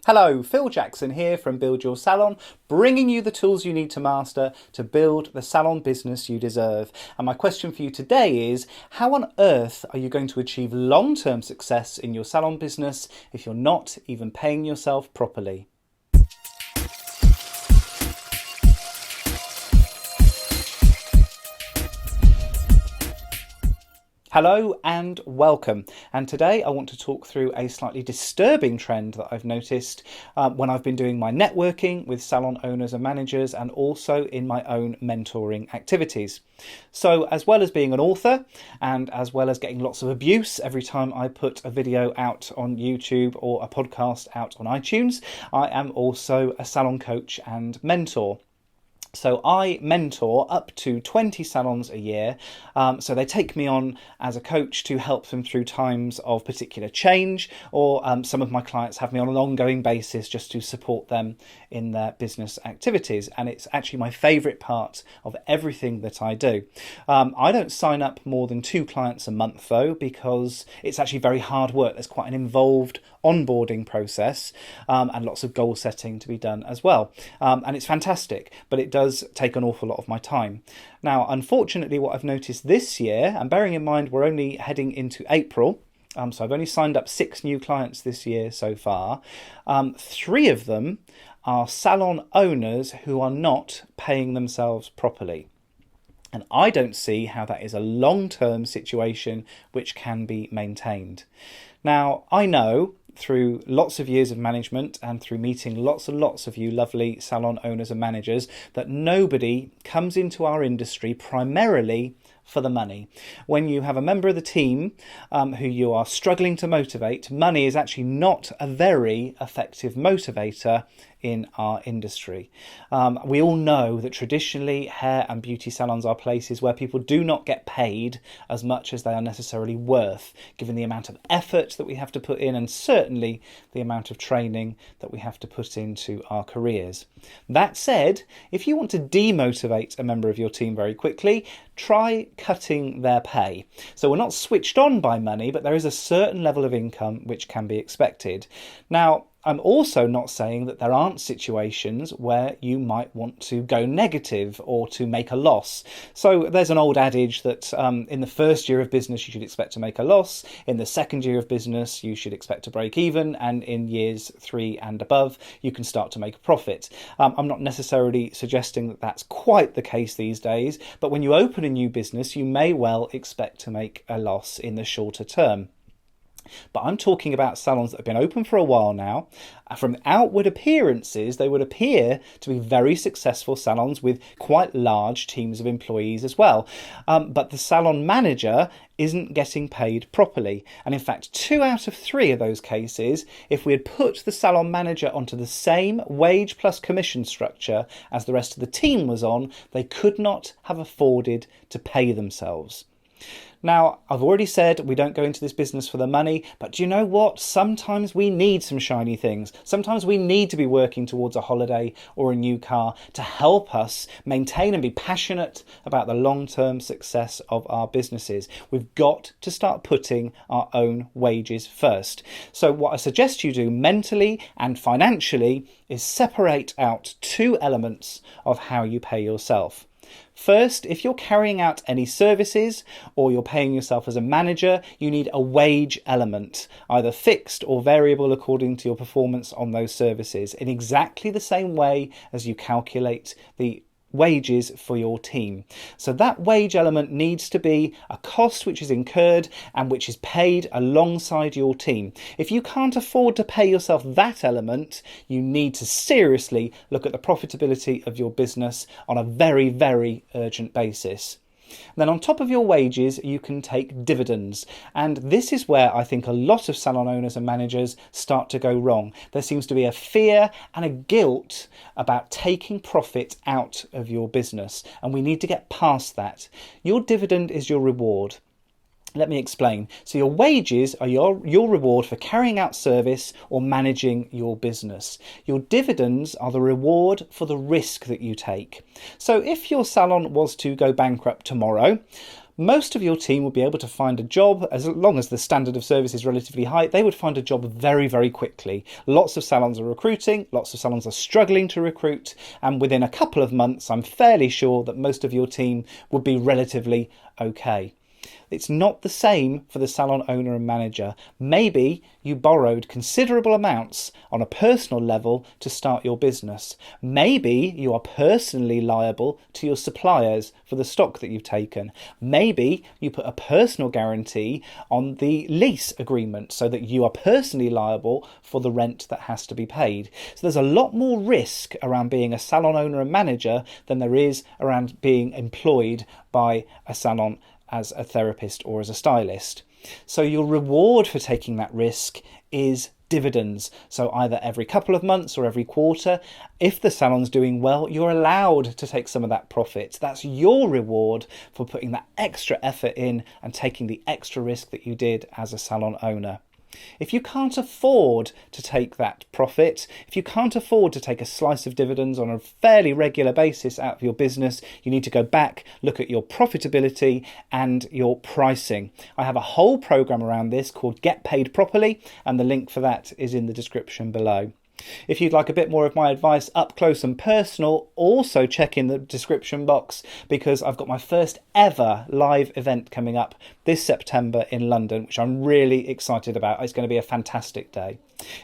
Hello, Phil Jackson here from Build Your Salon, bringing you the tools you need to master to build the salon business you deserve. And my question for you today is, how on earth are you going to achieve long-term success in your salon business if you're not even paying yourself properly? Hello and welcome. And today I want to talk through a slightly disturbing trend that I've noticed when I've been doing my networking with salon owners and managers, and also in my own mentoring activities. So as well as being an author, and as well as getting lots of abuse every time I put a video out on YouTube or a podcast out on iTunes, I am also a salon coach and mentor. So I mentor up to 20 salons a year. So they take me on as a coach to help them through times of particular change, or some of my clients have me on an ongoing basis just to support them in their business activities. And it's actually my favourite part of everything that I do. I don't sign up more than 2 clients a month though, because it's actually very hard work. There's quite an involved onboarding process and lots of goal setting to be done as well. And it's fantastic, but it does take an awful lot of my time. Now, unfortunately, what I've noticed this year, and bearing in mind we're only heading into April, so I've only signed up 6 new clients this year so far. 3 of them are salon owners who are not paying themselves properly. And I don't see how that is a long-term situation which can be maintained. Now, I know through lots of years of management and through meeting lots and lots of you lovely salon owners and managers that nobody comes into our industry primarily for the money. When you have a member of the team who you are struggling to motivate, money is actually not a very effective motivator in our industry. We all know that traditionally hair and beauty salons are places where people do not get paid as much as they are necessarily worth, given the amount of effort that we have to put in, and certainly the amount of training that we have to put into our careers. That said, if you want to demotivate a member of your team very quickly, try cutting their pay. So we're not switched on by money, but there is a certain level of income which can be expected. Now, I'm also not saying that there aren't situations where you might want to go negative or to make a loss. So there's an old adage that in the first year of business you should expect to make a loss, in the second year of business you should expect to break even, and in years 3 and above you can start to make a profit. I'm not necessarily suggesting that that's quite the case these days, but when you open a new business you may well expect to make a loss in the shorter term. But I'm talking about salons that have been open for a while now. From outward appearances, they would appear to be very successful salons with quite large teams of employees as well. But the salon manager isn't getting paid properly. And in fact, 2 out of 3 of those cases, if we had put the salon manager onto the same wage plus commission structure as the rest of the team was on, they could not have afforded to pay themselves. Now, I've already said we don't go into this business for the money, but do you know what? Sometimes we need some shiny things. Sometimes we need to be working towards a holiday or a new car to help us maintain and be passionate about the long-term success of our businesses. We've got to start putting our own wages first. So what I suggest you do mentally and financially is separate out 2 elements of how you pay yourself. First, if you're carrying out any services or you're paying yourself as a manager, you need a wage element, either fixed or variable according to your performance on those services, in exactly the same way as you calculate the wages for your team. So that wage element needs to be a cost which is incurred and which is paid alongside your team. If you can't afford to pay yourself that element, you need to seriously look at the profitability of your business on a very, very urgent basis. Then on top of your wages, you can take dividends. And this is where I think a lot of salon owners and managers start to go wrong. There seems to be a fear and a guilt about taking profit out of your business. And we need to get past that. Your dividend is your reward. Let me explain. So your wages are your reward for carrying out service or managing your business. Your dividends are the reward for the risk that you take. So if your salon was to go bankrupt tomorrow, most of your team will be able to find a job, as long as the standard of service is relatively high, they would find a job very, very quickly. Lots of salons are recruiting, lots of salons are struggling to recruit, and within a couple of months, I'm fairly sure that most of your team would be relatively okay. It's not the same for the salon owner and manager. Maybe you borrowed considerable amounts on a personal level to start your business. Maybe you are personally liable to your suppliers for the stock that you've taken. Maybe you put a personal guarantee on the lease agreement so that you are personally liable for the rent that has to be paid. So there's a lot more risk around being a salon owner and manager than there is around being employed by a salon as a therapist or as a stylist. So your reward for taking that risk is dividends. So either every couple of months or every quarter, if the salon's doing well, you're allowed to take some of that profit. That's your reward for putting that extra effort in and taking the extra risk that you did as a salon owner. If you can't afford to take that profit, if you can't afford to take a slice of dividends on a fairly regular basis out of your business, you need to go back, look at your profitability and your pricing. I have a whole program around this called Get Paid Properly, and the link for that is in the description below. If you'd like a bit more of my advice up close and personal, also check in the description box, because I've got my first ever live event coming up this September in London, which I'm really excited about. It's going to be a fantastic day.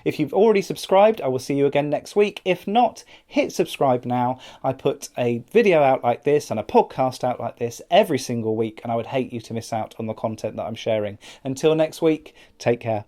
If you've already subscribed, I will see you again next week. If not, hit subscribe now. I put a video out like this and a podcast out like this every single week, and I would hate you to miss out on the content that I'm sharing. Until next week, take care.